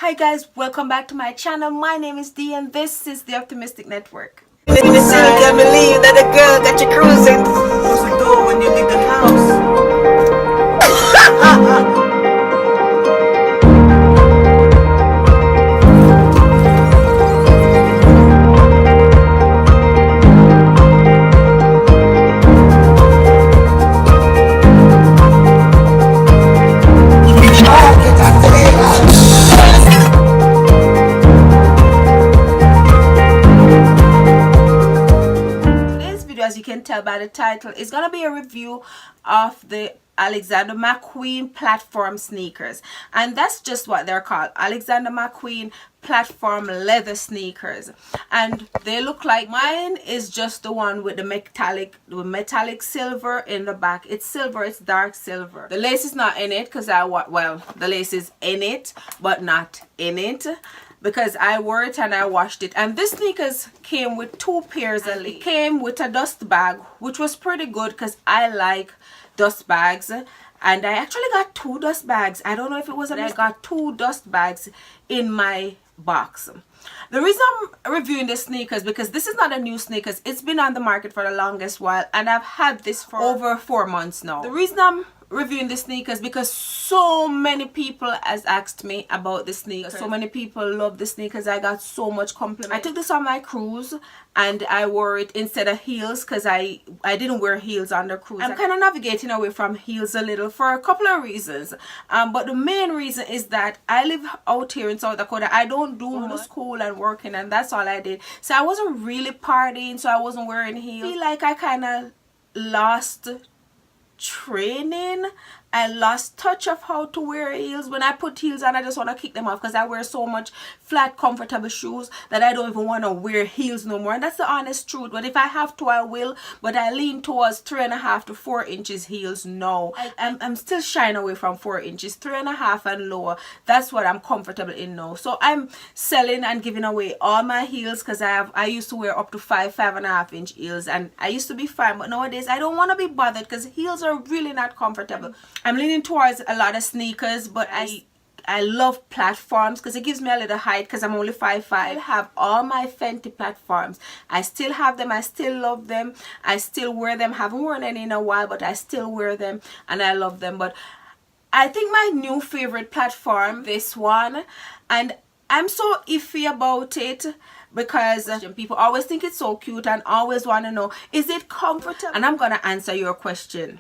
Hi guys, welcome back to my channel. My name is Dee and this is the Optimistic Network. You still can't believe that a girl got you cruising. Close the door when you leave the house. Today's video, as you can tell by the title, is gonna be a review of the Alexander McQueen platform sneakers, and that's just what they're called, Alexander McQueen platform leather sneakers. And they look like, mine is just the one with the metallic silver in the back. It's silver, it's dark silver. The lace is not in it because the lace is in it but not in it, because I wore it and I washed it. And this sneakers came with two pairs of legs. It came with a dust bag, which was pretty good because I like dust bags, and I actually got two dust bags. I don't know if it was I got two dust bags in my box. The reason I'm reviewing this sneakers because this is not a new sneakers. It's been on the market for the longest while and I've had this for over 4 months now. The reason I'm reviewing the sneakers because so many people has asked me about the sneakers. So many people love the sneakers. I got so much compliment. I took this on my cruise and I wore it instead of heels because I didn't wear heels on the cruise. I'm kind of navigating away from heels a little for a couple of reasons, but the main reason is that I live out here in South Dakota. I don't do school and working, and that's all I did. So I wasn't really partying, so I wasn't wearing heels. I feel like I kind of lost training. I lost touch of how to wear heels. When I put heels on, I just want to kick them off because I wear so much flat comfortable shoes that I don't even want to wear heels no more, and that's the honest truth. But if I have to, I will, but I lean towards 3.5 to 4 inches heels now. I'm still shying away from 4 inches. 3.5 and lower, that's what I'm comfortable in now. So I'm selling and giving away all my heels because I used to wear up to 5.5 inch heels, and I used to be fine, but nowadays I don't want to be bothered because heels are really not comfortable. I'm leaning towards a lot of sneakers, but I love platforms because it gives me a little height because I'm only 5'5". I have all my Fenty platforms. I still have them. I still love them. I still wear them. Haven't worn any in a while, but I still wear them and I love them. But I think my new favorite platform, this one, and I'm so iffy about it because people always think it's so cute and always want to know, is it comfortable? And I'm gonna answer your question.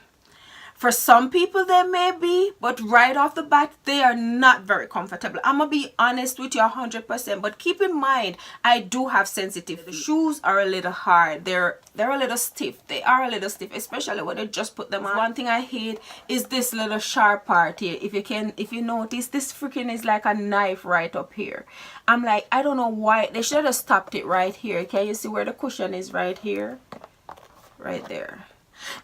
For some people they may be, but right off the bat they are not very comfortable. I'm gonna be honest with you 100%, but keep in mind I do have sensitive feet. The shoes are a little hard. They're a little stiff. They are a little stiff, especially when you just put them on. One thing I hate is this little sharp part here. If you notice, this freaking is like a knife right up here. I'm like, I don't know why they should have stopped it right here. Can you see where the cushion is? Right here, right there.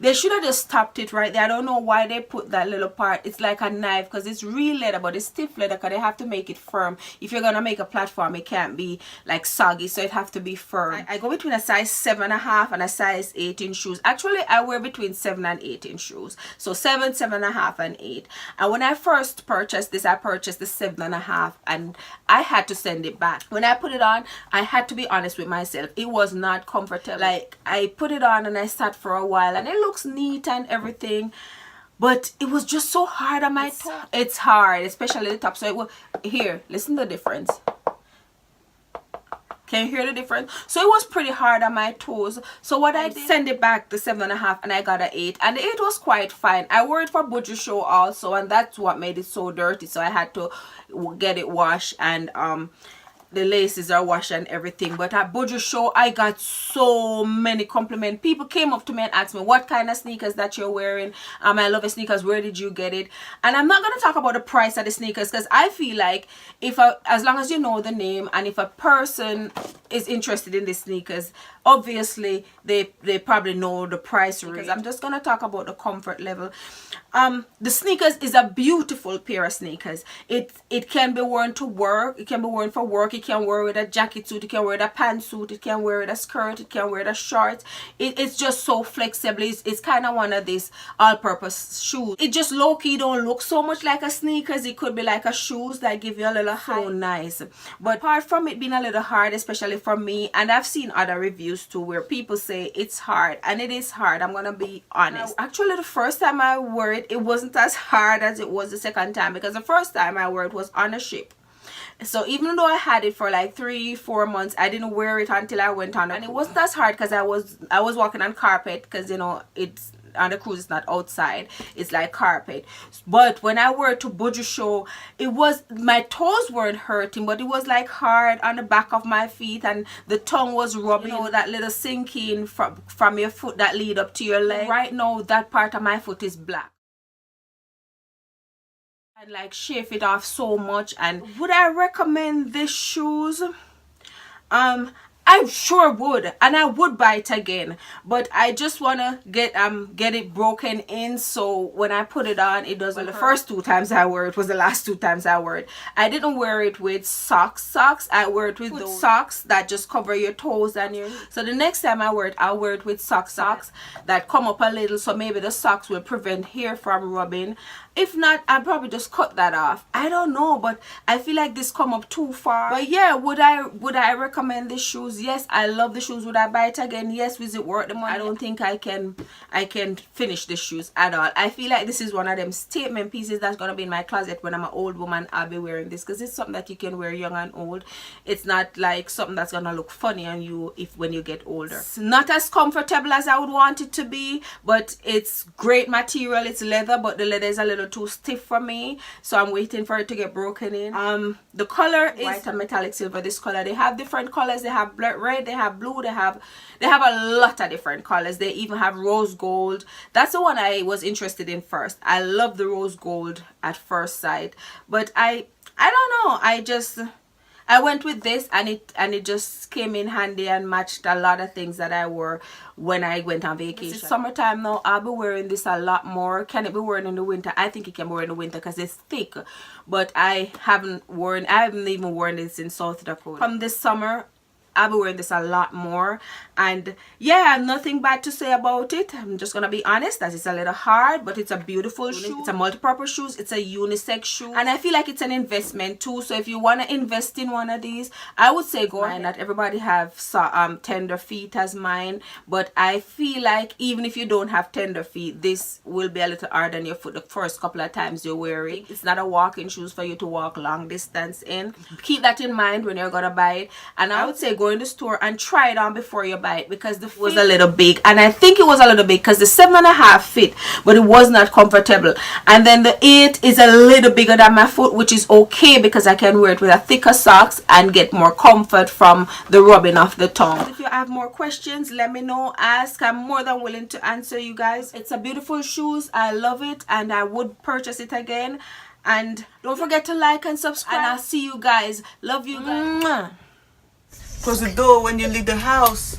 They should have just stopped it right there. I don't know why they put that little part. It's like a knife because it's real leather, but it's stiff leather because they have to make it firm. If you're gonna make a platform, it can't be like soggy, so it have to be firm. I go between a size 7.5 and a size 8 in shoes. Actually, I wear between 7 and 8 in shoes. So 7, 7.5, and 8. And when I first purchased this, I purchased the 7.5, and I had to send it back. When I put it on, I had to be honest with myself. It was not comfortable. Like, I put it on and I sat for a while, and it looks neat and everything, but it was just so hard on my toe. It's hard, especially the top. So it was here. Listen to the difference. Can you hear the difference? So it was pretty hard on my toes. So what I did, send it back the 7.5, and I got an 8, and the 8 was quite fine. I wore it for Budget Show also, and that's what made it so dirty. So I had to get it washed, and the laces are washed and everything. But at Budget Show, I got so many compliments. People came up to me and asked me, what kind of sneakers that you're wearing? I love the sneakers. Where did you get it? And I'm not going to talk about the price of the sneakers because I feel like as long as you know the name, and if a person is interested in the sneakers, obviously they probably know the price range. I'm just gonna talk about the comfort level. The sneakers is a beautiful pair of sneakers. It can be worn to work, it can be worn for work, it can wear with a jacket suit, it can wear with a pantsuit, it can wear with a skirt, it can wear with a short. It's just so flexible. It's kind of one of these all-purpose shoes. It just low-key don't look so much like a sneakers. It could be like a shoes that give you a little height. So nice. But apart from it being a little hard, especially for me, and I've seen other reviews too where people say it's hard, and it is hard. I'm gonna be honest. Actually, the first time I wore it wasn't as hard as it was the second time, because the first time I wore it was on a ship. So even though I had it for like 3-4 months, I didn't wear it until I went on, and it wasn't as hard because I was walking on carpet, because you know it's on the cruise, it's not outside, it's like carpet. But when I wore it to Buju show, it was, my toes weren't hurting, but it was like hard on the back of my feet, and the tongue was rubbing, you know, that little sinking from your foot that lead up to your leg. Right now that part of my foot is black. And like shave it off so much. And would I recommend these shoes? I sure would, and I would buy it again, but I just wanna get it broken in, so when I put it on, it doesn't. The first 2 times I wore it was the last 2 times I wore it. I didn't wear it with socks. I wear it with those socks that just cover your toes and your. So the next time I wear it, I'll wear it with socks that come up a little, so maybe the socks will prevent hair from rubbing. If not, I'd probably just cut that off. I don't know, but I feel like this come up too far. But yeah, would I recommend these shoes? Yes, I love the shoes. Would I buy it again? Yes. Was it worth the money? I don't think I can finish the shoes at all. I feel like this is one of them statement pieces that's gonna be in my closet when I'm an old woman. I'll be wearing this because it's something that you can wear young and old. It's not like something that's gonna look funny on you when you get older. It's not as comfortable as I would want it to be, but it's great material. It's leather, but the leather is a little too stiff for me, so I'm waiting for it to get broken in. The color is white and metallic silver. This color, they have different colors. They have blood red, they have blue, they have a lot of different colors. They even have rose gold. That's the one I was interested in first. I love the rose gold at first sight, but I don't know, I went with this, and it just came in handy and matched a lot of things that I wore when I went on vacation. It's summertime now. I'll be wearing this a lot more. Can it be worn in the winter? I think it can be worn in the winter because it's thick, but I haven't even worn this in South Dakota. From this summer, I'll be wearing this a lot more, and yeah, nothing bad to say about it. I'm just gonna be honest that it's a little hard, but it's a beautiful shoe. It's a multi-purpose shoe. It's a unisex shoe, and I feel like it's an investment too. So if you want to invest in one of these, I would say go ahead. Not everybody have tender feet as mine, but I feel like even if you don't have tender feet, this will be a little hard on your foot the first couple of times you wear it. It's not a walking shoes for you to walk long distance in. Keep that in mind when you're gonna buy it, and I would say go in the store and try it on before you buy it, because the fit was a little big, and I think it was a little big because the 7.5 fit, but it was not comfortable, and then the 8 is a little bigger than my foot, which is okay because I can wear it with a thicker socks and get more comfort from the rubbing of the tongue. If you have more questions, let me know, ask. I'm more than willing to answer you guys. It's a beautiful shoes. I love it, and I would purchase it again. And don't forget to like and subscribe, and I'll see you guys. Love you guys. Mwah. Close the door when you leave the house.